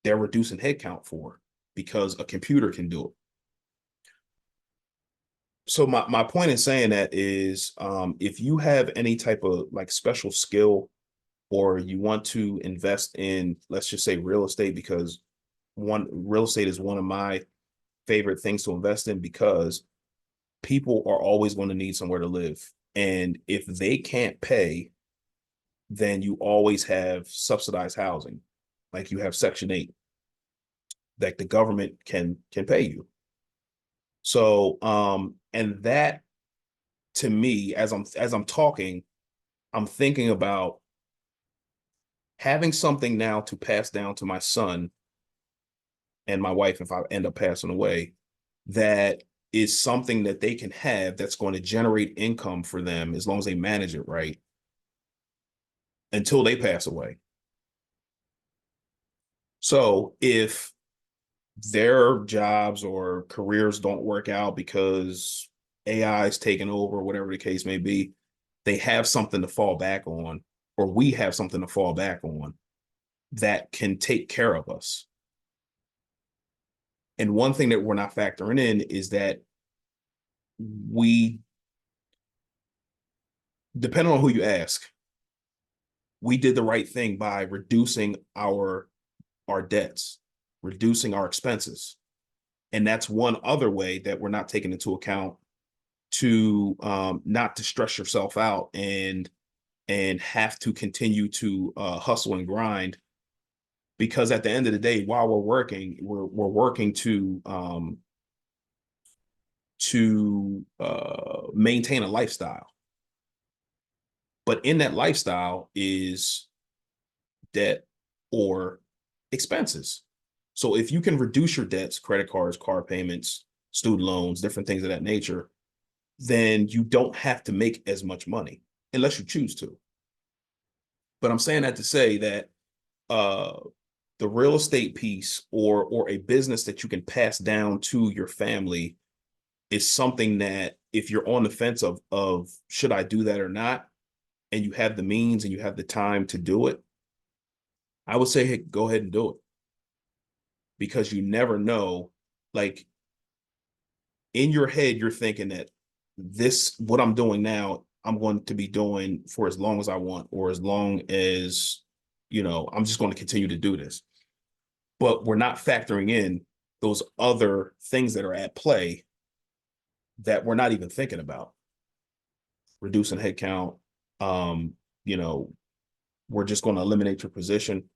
they're reducing headcount for because a computer can do it. So my point in saying that is, if you have any type of like special skill, or you want to invest in, let's just say, real estate, because real estate is one of my favorite things to invest in, because people are always going to need somewhere to live. And if they can't pay, then you always have subsidized housing. Like you have Section 8, that the government can pay you. So and that, to me, as I'm talking, I'm thinking about having something now to pass down to my son and my wife if I end up passing away, that is something that they can have that's going to generate income for them as long as they manage it right until they pass away. So if their jobs or careers don't work out because AI is taking over, whatever the case may be, they have something to fall back on, or we have something to fall back on that can take care of us. And one thing that we're not factoring in is that we, depending on who you ask, we did the right thing by reducing our debts, reducing our expenses. And that's one other way that we're not taking into account, to not to stress yourself out and have to continue to hustle and grind, because at the end of the day, while we're working, we're working to maintain a lifestyle. But in that lifestyle is debt or expenses. So if you can reduce your debts, credit cards, car payments, student loans, different things of that nature, then you don't have to make as much money unless you choose to. But I'm saying that to say that the real estate piece, or a business that you can pass down to your family, is something that, if you're on the fence of should I do that or not, and you have the means and you have the time to do it, I would say, hey, go ahead and do it. Because you never know, like, in your head, you're thinking that what I'm doing now, I'm going to be doing for as long as I want, or as long as, I'm just going to continue to do this. But we're not factoring in those other things that are at play that we're not even thinking about. Reducing headcount, you know, we're just going to eliminate your position.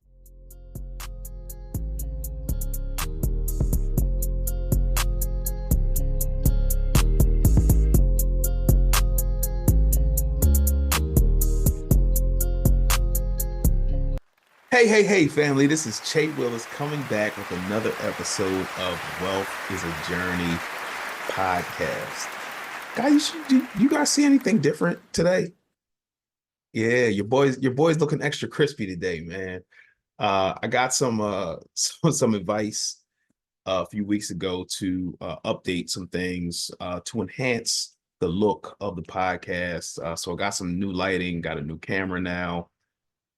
Hey, family, this is Che Willis coming back with another episode of Wealth is a Journey podcast. Guys, you guys see anything different today? Yeah, your boy's looking extra crispy today, man. I got some advice a few weeks ago to update some things to enhance the look of the podcast. So I got some new lighting, got a new camera now,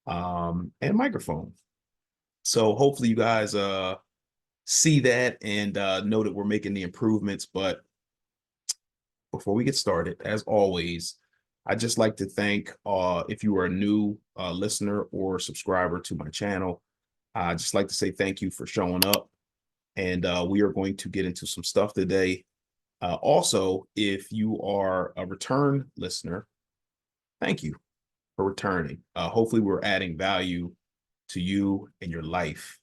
and microphone. So hopefully you guys see that and know that we're making the improvements. But before we get started, as always, I'd just like to thank, if you are a new listener or subscriber to my channel, I'd just like to say thank you for showing up. And we are going to get into some stuff today. Also, if you are a return listener, thank you for returning. Hopefully we're adding value to you and your life.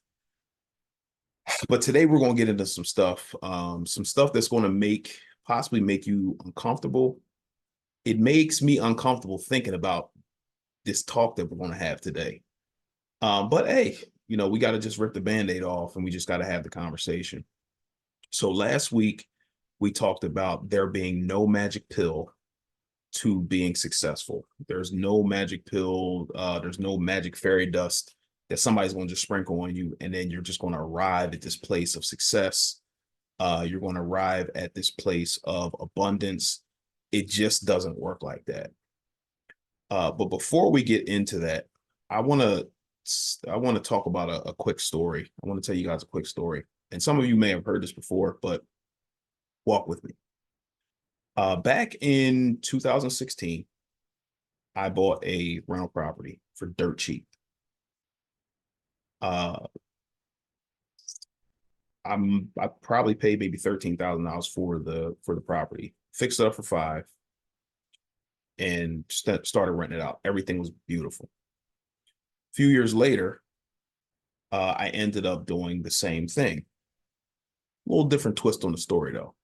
But today we're going to get into some stuff that's going to possibly make you uncomfortable. It makes me uncomfortable thinking about this talk that we're going to have today. But hey, we got to just rip the Band-Aid off, and we just got to have the conversation. So last week we talked about there being no magic pill to being successful. There's no magic pill. There's no magic fairy dust that somebody's going to just sprinkle on you, and then you're just going to arrive at this place of success. You're going to arrive at this place of abundance. It just doesn't work like that. But before we get into that, I want to I want to talk about a quick story. I want to tell you guys a quick story. And some of you may have heard this before, but walk with me. Back in 2016, I bought a rental property for dirt cheap. Uh, I probably paid maybe $13,000 for the property. Fixed it up for 5, and started renting it out. Everything was beautiful. A few years later, I ended up doing the same thing. A little different twist on the story though.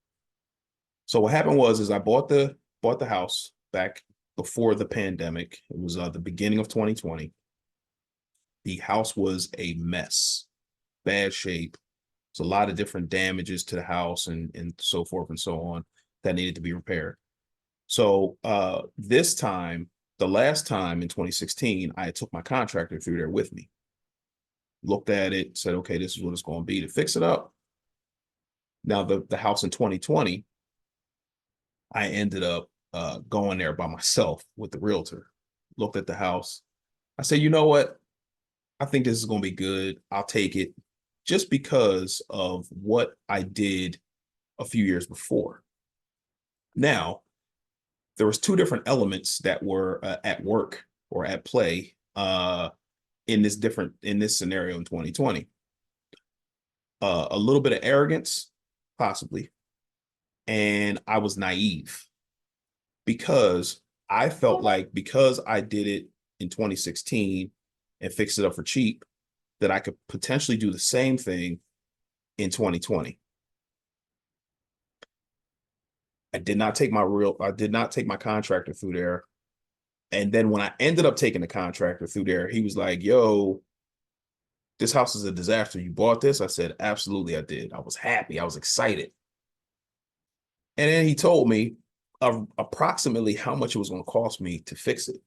So what happened was I bought the house back before the pandemic. It was the beginning of 2020. The house was a mess, bad shape. There's a lot of different damages to the house and so forth and so on that needed to be repaired. So this time, the last time in 2016, I took my contractor through there with me, looked at it, said, okay, this is what it's going to be to fix it up. Now the house in 2020, I ended up going there by myself with the realtor, looked at the house. I said, you know what? I think this is going to be good. I'll take it, just because of what I did a few years before. Now, there was 2 different elements that were at work or at play in this scenario in 2020. A little bit of arrogance, possibly, and I was naive because I felt like, because I did it in 2016 and fixed it up for cheap, that I could potentially do the same thing in 2020. I did not take my contractor through there. And then when I ended up taking the contractor through there, he was like, yo, this house is a disaster. You bought this? I said, absolutely, I did. I was happy. I was excited. And then he told me approximately how much it was going to cost me to fix it.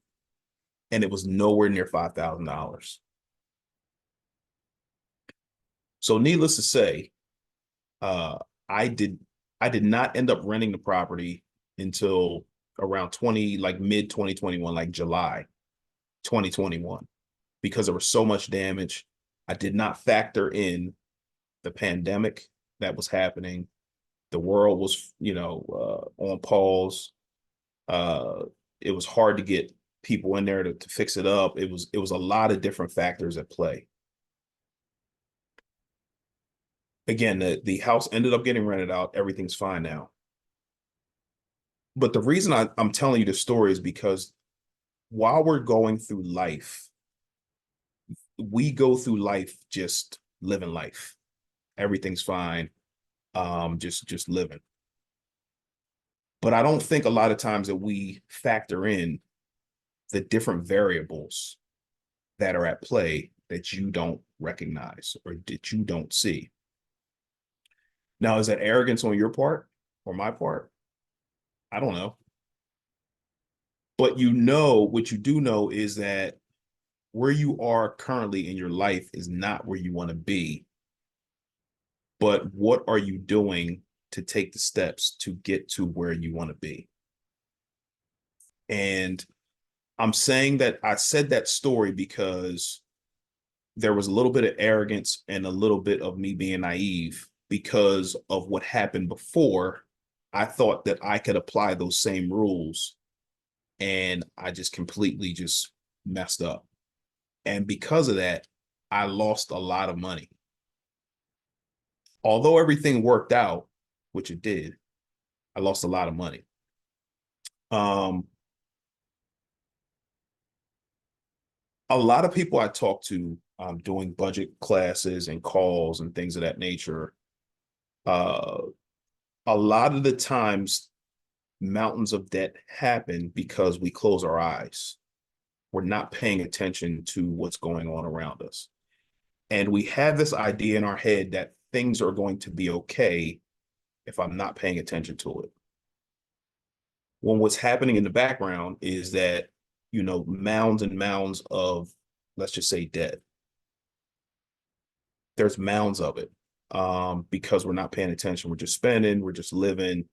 And it was nowhere near $5,000. So needless to say, uh, I did not end up renting the property until around mid 2021, like July 2021, because there was so much damage. I did not factor in the pandemic that was happening. The world was, on pause. It was hard to get people in there to fix it up. It was a lot of different factors at play. Again, the house ended up getting rented out. Everything's fine now. But the reason I'm telling you this story is because while we're going through life, we go through life just living life. Everything's fine. Just living. But I don't think a lot of times that we factor in the different variables that are at play that you don't recognize or that you don't see. Now, is that arrogance on your part or my part? I don't know. But what you do know is that where you are currently in your life is not where you want to be. But what are you doing to take the steps to get to where you want to be? And I'm saying that I said that story because there was a little bit of arrogance and a little bit of me being naive because of what happened before. I thought that I could apply those same rules, and I just completely just messed up. And because of that, I lost a lot of money. Although everything worked out, which it did, I lost a lot of money. A lot of people I talk to doing budget classes and calls and things of that nature, a lot of the times mountains of debt happen because we close our eyes. We're not paying attention to what's going on around us. And we have this idea in our head that things are going to be okay if I'm not paying attention to it. When what's happening in the background is that, mounds and mounds of, let's just say, debt. There's mounds of it because we're not paying attention. We're just spending, we're just living,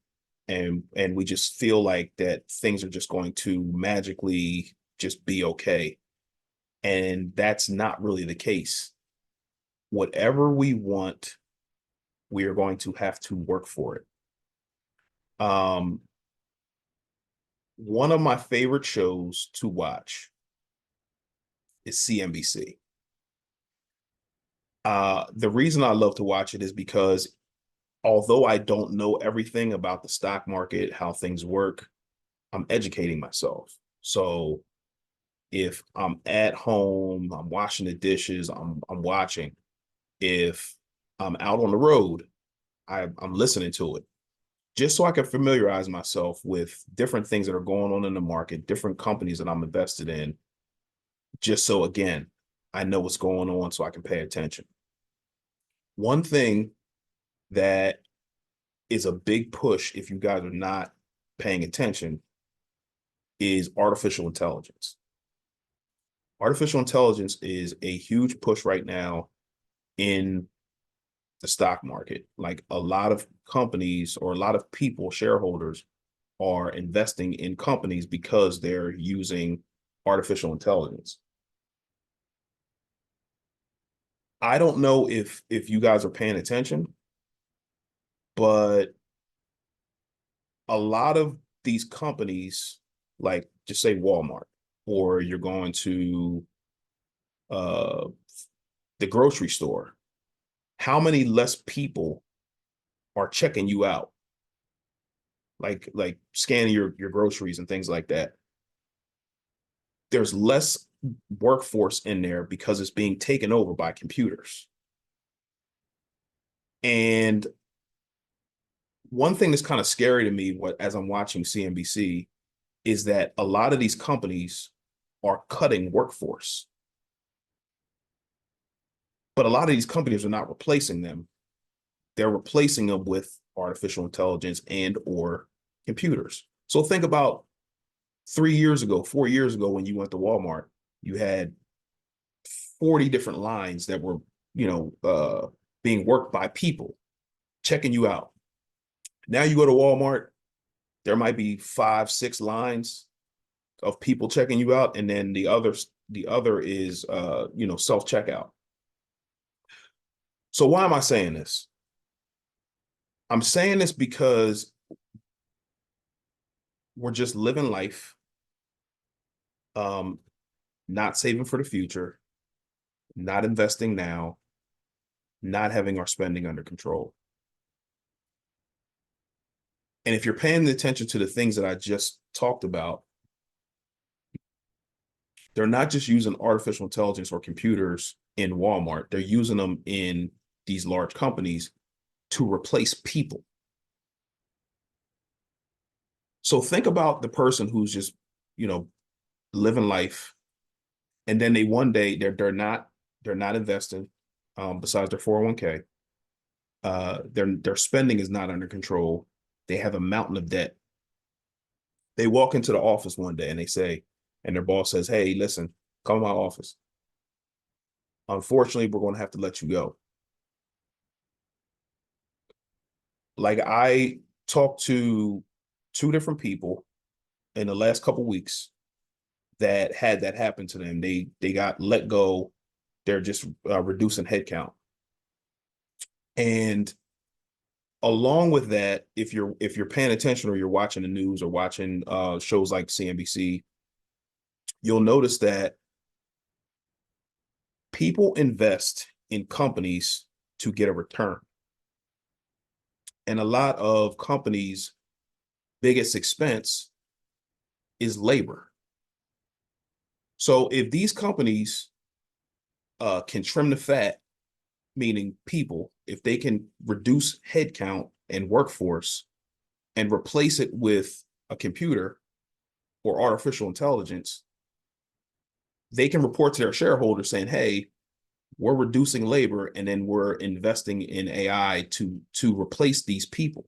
and we just feel like that things are just going to magically just be okay. And that's not really the case. Whatever we want, we are going to have to work for it. Um, One of my favorite shows to watch is CNBC. The reason I love to watch it is because although I don't know everything about the stock market, how things work, I'm educating myself. So if I'm at home, I'm washing the dishes, I'm watching. If I'm out on the road, I'm listening to it just so I can familiarize myself with different things that are going on in the market, different companies that I'm invested in, just so again, I know what's going on so I can pay attention. One thing that is a big push if you guys are not paying attention is artificial intelligence. Artificial intelligence is a huge push right now in the stock market. Like a lot of companies or a lot of people, shareholders, are investing in companies because they're using artificial intelligence. I don't know if you guys are paying attention, but a lot of these companies, like just say Walmart, or you're going to uh, the grocery store, how many less people are checking you out, like scanning your groceries and things like that? There's less workforce in there because it's being taken over by computers. And one thing that's kind of scary to me, as I'm watching CNBC, is that a lot of these companies are cutting workforce, but a lot of these companies are not replacing them. They're replacing them with artificial intelligence and or computers. So think about 3 years ago, 4 years ago, when you went to Walmart, you had 40 different lines that were, being worked by people checking you out. Now you go to Walmart, there might be 5, 6 lines of people checking you out, and then the other is self checkout. So why am I saying this? I'm saying this because we're just living life, um, not saving for the future, not investing now, not having our spending under control. And if you're paying attention to the things that I just talked about, they're not just using artificial intelligence or computers in Walmart, they're using them in these large companies to replace people. So think about the person who's just, living life, and then they one day they're not investing, besides their 401k. Their spending is not under control. They have a mountain of debt. They walk into the office one day and and their boss says, "Hey, listen, come to my office. Unfortunately, we're going to have to let you go." Like I talked to 2 different people in the last couple of weeks that had that happen to them. They got let go. They're just reducing headcount. And along with that, if you're paying attention or you're watching the news or watching shows like CNBC, you'll notice that people invest in companies to get a return. And a lot of companies' biggest expense is labor. So if these companies can trim the fat, meaning people, if they can reduce headcount and workforce and replace it with a computer or artificial intelligence, they can report to their shareholders saying, "Hey, we're reducing labor and then we're investing in AI to replace these people."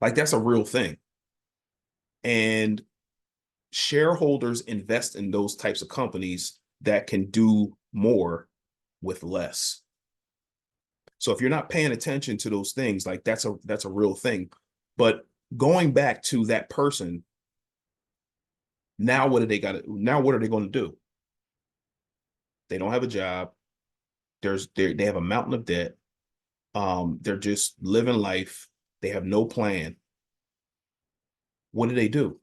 Like that's a real thing. And shareholders invest in those types of companies that can do more with less. So if you're not paying attention to those things, like that's a real thing. But going back to that person, now what are they going to do? They don't have a job. They have a mountain of debt. They're just living life. They have no plan. What do?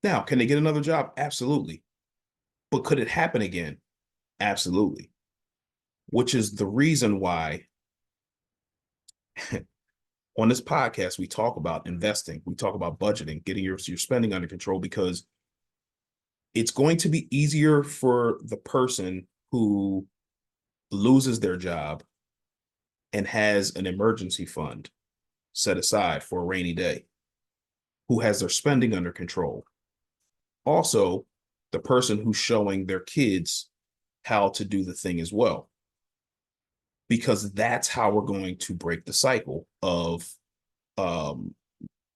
Now, can they get another job? Absolutely. But could it happen again? Absolutely. Which is the reason why on this podcast, we talk about investing. We talk about budgeting, getting your spending under control, because it's going to be easier for the person who loses their job and has an emergency fund set aside for a rainy day, who has their spending under control. Also, the person who's showing their kids how to do the thing as well, because that's how we're going to break the cycle of um,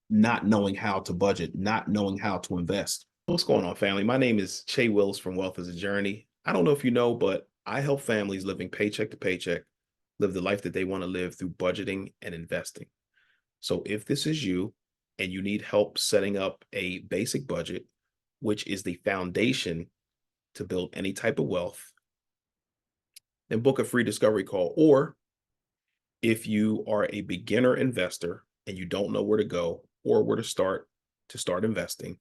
not knowing how to budget, not knowing how to invest. What's going on, family? My name is Che Willis from Wealth is a Journey. I don't know if you know, but I help families living paycheck to paycheck live the life that they want to live through budgeting and investing. So if this is you and you need help setting up a basic budget, which is the foundation to build any type of wealth, then book a free discovery call. Or if you are a beginner investor and you don't know where to go or where to start investing,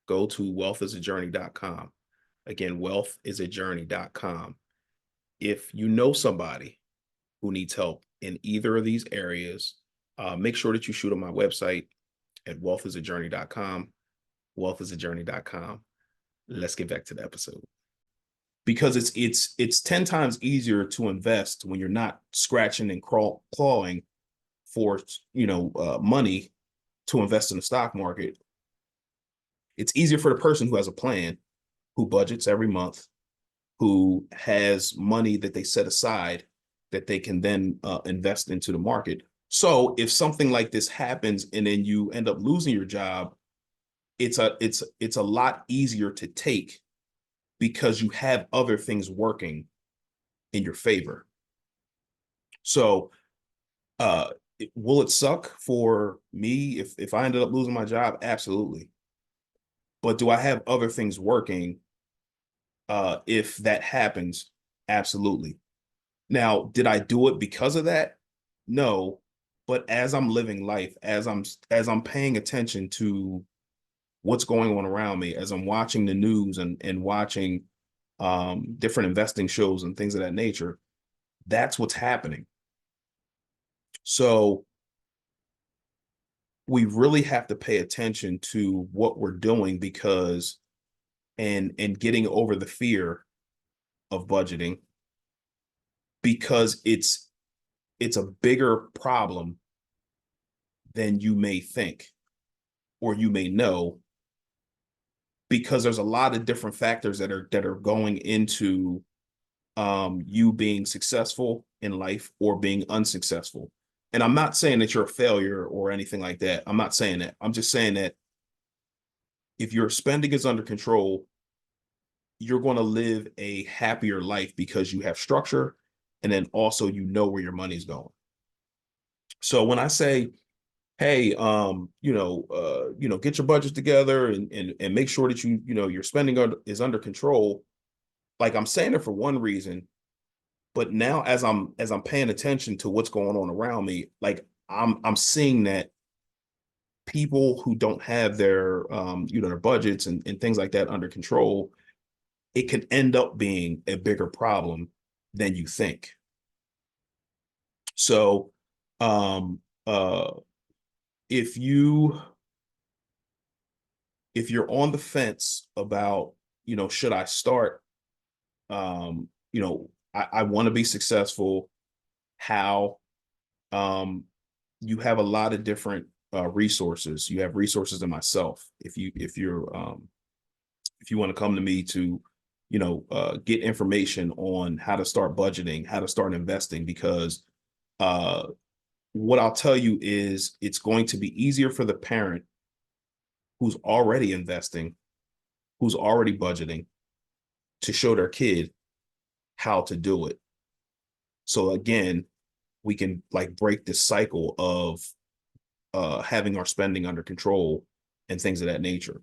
go to wealthisajourney.com. Again, wealthisajourney.com. If you know somebody who needs help in either of these areas, make sure that you shoot on my website at wealthisajourney.com, wealthisajourney.com. Let's get back to the episode. Because it's 10 times easier to invest when you're not scratching and clawing for money to invest in the stock market. It's easier for the person who has a plan, who budgets every month, who has money that they set aside that they can then invest into the market. So if something like this happens and then you end up losing your job, it's a lot easier to take because you have other things working in your favor. So will it suck for me if I ended up losing my job? Absolutely. But do I have other things working if that happens? Absolutely. Now, did I do it because of that? No. But as I'm living life, as I'm paying attention to what's going on around me, as I'm watching the news and watching different investing shows and things of that nature, that's what's happening. So we really have to pay attention to what we're doing, because and getting over the fear of budgeting, because it's a bigger problem than you may think or you may know, because there's a lot of different factors that are going into you being successful in life or being unsuccessful. And I'm not saying that you're a failure or anything like that. I'm not saying that. I'm just saying that if your spending is under control, you're going to live a happier life because you have structure, and then also you know where your money's going. So when I say, hey, get your budget together and make sure that your spending is under control, like, I'm saying it for one reason, but now as I'm paying attention to what's going on around me, like, I'm seeing that people who don't have their their budgets and things like that under control, it can end up being a bigger problem than you think. So um if you're on the fence about, should I start, I want to be successful, how, you have a lot of different resources. You have resources in myself. If you want to come to me to, get information on how to start budgeting, how to start investing, because what I'll tell you is it's going to be easier for the parent who's already investing, who's already budgeting, to show their kid how to do it. So again, we can like break this cycle of having our spending under control and things of that nature.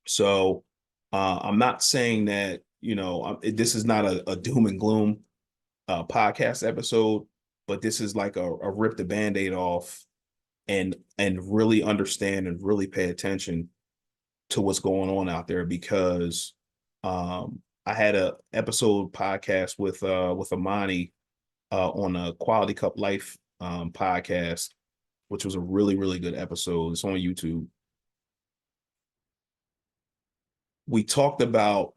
So I'm not saying that, this is not a doom and gloom podcast episode, but this is like a rip the band-aid off and really understand and really pay attention to what's going on out there, because I had a episode podcast with Amani on a Quality Cup Life podcast, which was a really, really good episode. It's on YouTube. We talked about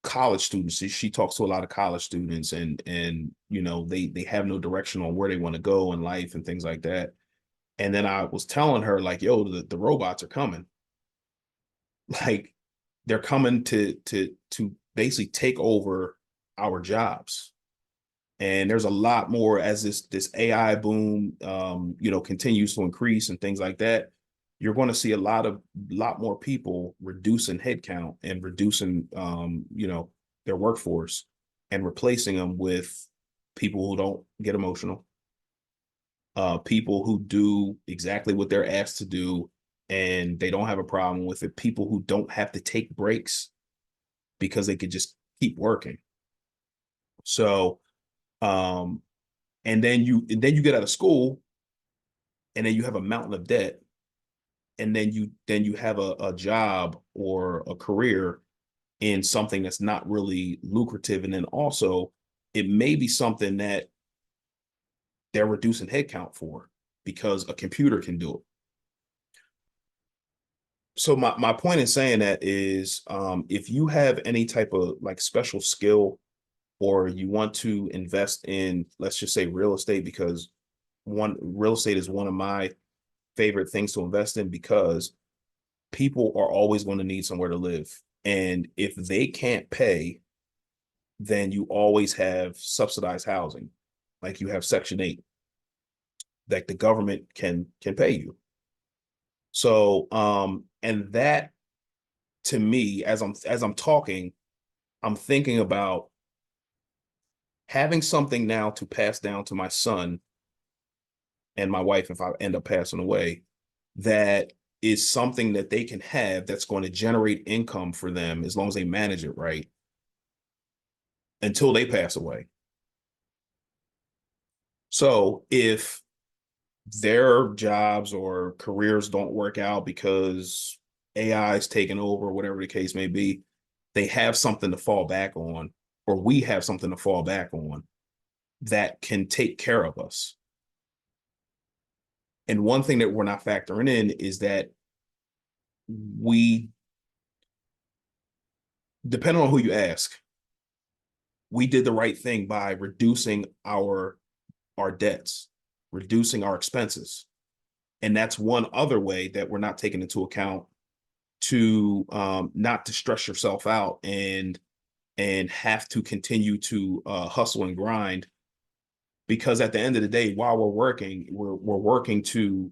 college students. She talks to a lot of college students, and they have no direction on where they want to go in life and things like that. And then I was telling her, like, yo, the robots are coming. Like, they're coming to basically take over our jobs. And there's a lot more as this AI boom continues to increase and things like that. You're going to see a lot more people reducing headcount and reducing their workforce and replacing them with people who don't get emotional, people who do exactly what they're asked to do and they don't have a problem with it, people who don't have to take breaks because they could just keep working. So and then you get out of school and then you have a mountain of debt, and then you have a job or a career in something that's not really lucrative, and then also it may be something that they're reducing headcount for because a computer can do it. So my point in saying that is, if you have any type of like special skill, or you want to invest in, let's just say, real estate, because real estate is one of my favorite things to invest in, because people are always going to need somewhere to live. And if they can't pay, then you always have subsidized housing. Like, you have Section 8 that the government can pay you. So and that, to me, as I'm talking, I'm thinking about having something now to pass down to my son and my wife if I end up passing away, that is something that they can have that's going to generate income for them as long as they manage it right until they pass away. So if their jobs or careers don't work out because AI is taking over, whatever the case may be, they have something to fall back on, or we have something to fall back on that can take care of us. And one thing that we're not factoring in is that we, depending on who you ask, we did the right thing by reducing our debts, reducing our expenses. And that's one other way that we're not taking into account, to not to stress yourself out and have to continue to hustle and grind, because at the end of the day, while we're working, we're working to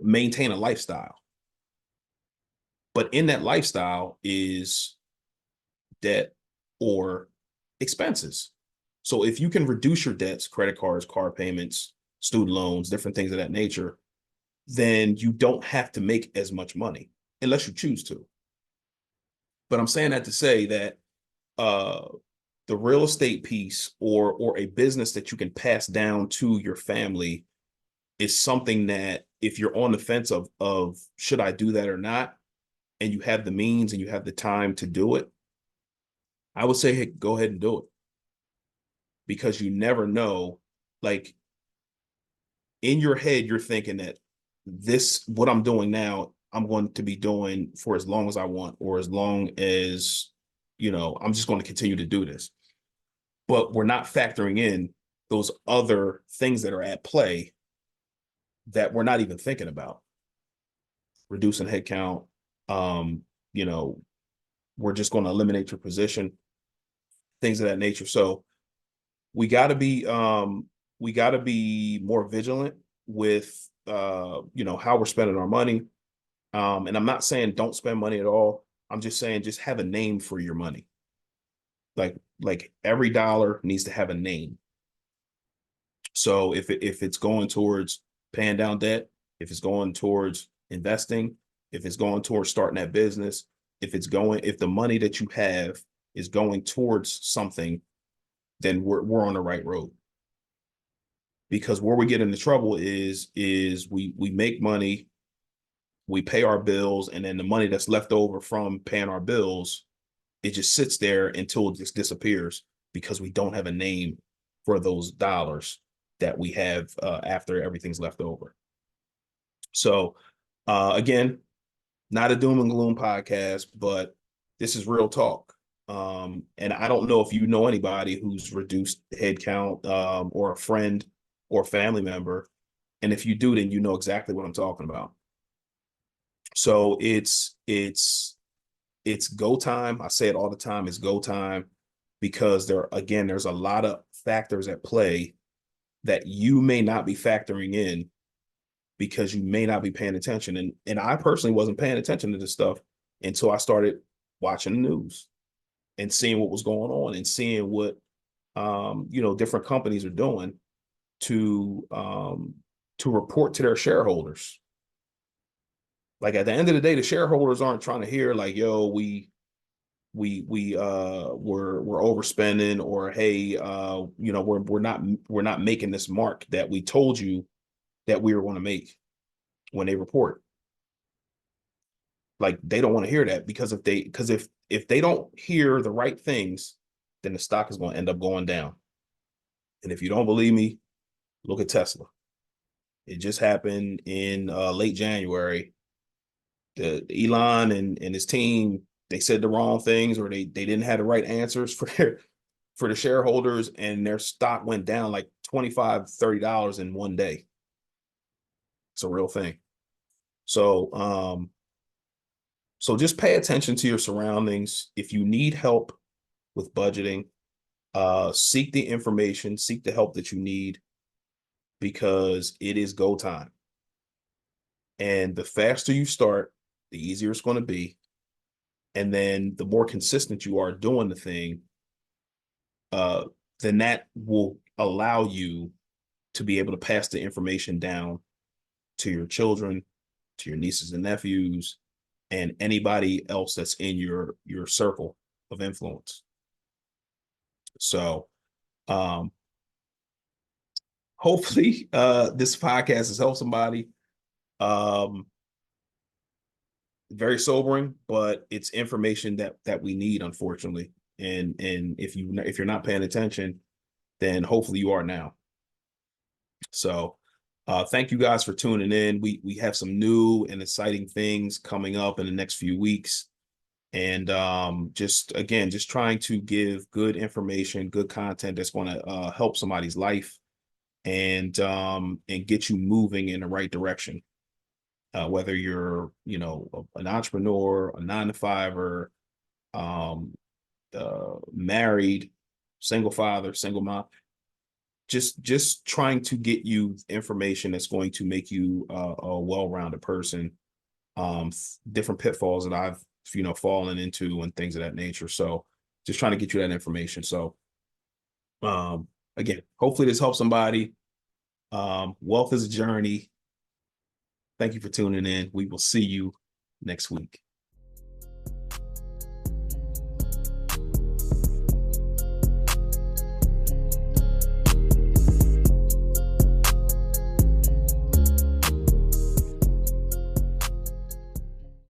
maintain a lifestyle. But in that lifestyle is debt or expenses. So if you can reduce your debts, credit cards, car payments, student loans, different things of that nature, then you don't have to make as much money unless you choose to. But I'm saying that to say that the real estate piece, or a business that you can pass down to your family, is something that, if you're on the fence of should I do that or not, and you have the means and you have the time to do it, I would say, hey, go ahead and do it, because you never know. Like, in your head, you're thinking that what I'm doing now, I'm going to be doing for as long as I want, or as long as, I'm just going to continue to do this. But we're not factoring in those other things that are at play that we're not even thinking about. Reducing headcount, we're just going to eliminate your position, things of that nature. So we got to be more vigilant with how we're spending our money. And I'm not saying don't spend money at all. I'm just saying, just have a name for your money. Like every dollar needs to have a name. So if it's going towards paying down debt, if it's going towards investing, If it's going towards starting that business, if the money that you have is going towards something, then we're on the right road. Because where we get into trouble is we make money, we pay our bills, and then the money that's left over from paying our bills, it just sits there until it just disappears because we don't have a name for those dollars that we have after everything's left over. So again, not a doom and gloom podcast, but this is real talk. And I don't know if you know anybody who's reduced headcount, or a friend or family member. And if you do, then you know exactly what I'm talking about. So it's go time. I say it all the time. It's go time, because there's a lot of factors at play that you may not be factoring in because you may not be paying attention. And I personally wasn't paying attention to this stuff until I started watching the news and seeing what was going on and seeing what different companies are doing to report to their shareholders. Like, at the end of the day, the shareholders aren't trying to hear like, yo, we're overspending, or hey, we're not making this mark that we told you that we were going to make when they report. Like, they don't want to hear that, because if they don't hear the right things, then the stock is going to end up going down. And if you don't believe me, look at Tesla. It just happened in late January. The Elon and his team, they said the wrong things, or they didn't have the right answers for the shareholders, and their stock went down like $25-30 in one day. It's a real thing. So so just pay attention to your surroundings. If you need help with budgeting, seek the information, seek the help that you need, because it is go time. And the faster you start, the easier it's going to be. And then the more consistent you are doing the thing, then that will allow you to be able to pass the information down to your children, to your nieces and nephews, and anybody else that's in your circle of influence. So hopefully this podcast has helped somebody. Very sobering, but it's information that we need, unfortunately. And if you're not paying attention, then hopefully you are now. So thank you guys for tuning in. We have some new and exciting things coming up in the next few weeks. And just trying to give good information, good content that's going to help somebody's life, and get you moving in the right direction. Whether you're, an entrepreneur, a 9-to-5er, married, single father, single mom, just trying to get you information that's going to make you a well-rounded person. Different pitfalls that I've, fallen into, and things of that nature. So just trying to get you that information. So again, hopefully this helps somebody. Wealth is a journey. Thank you for tuning in. We will see you next week.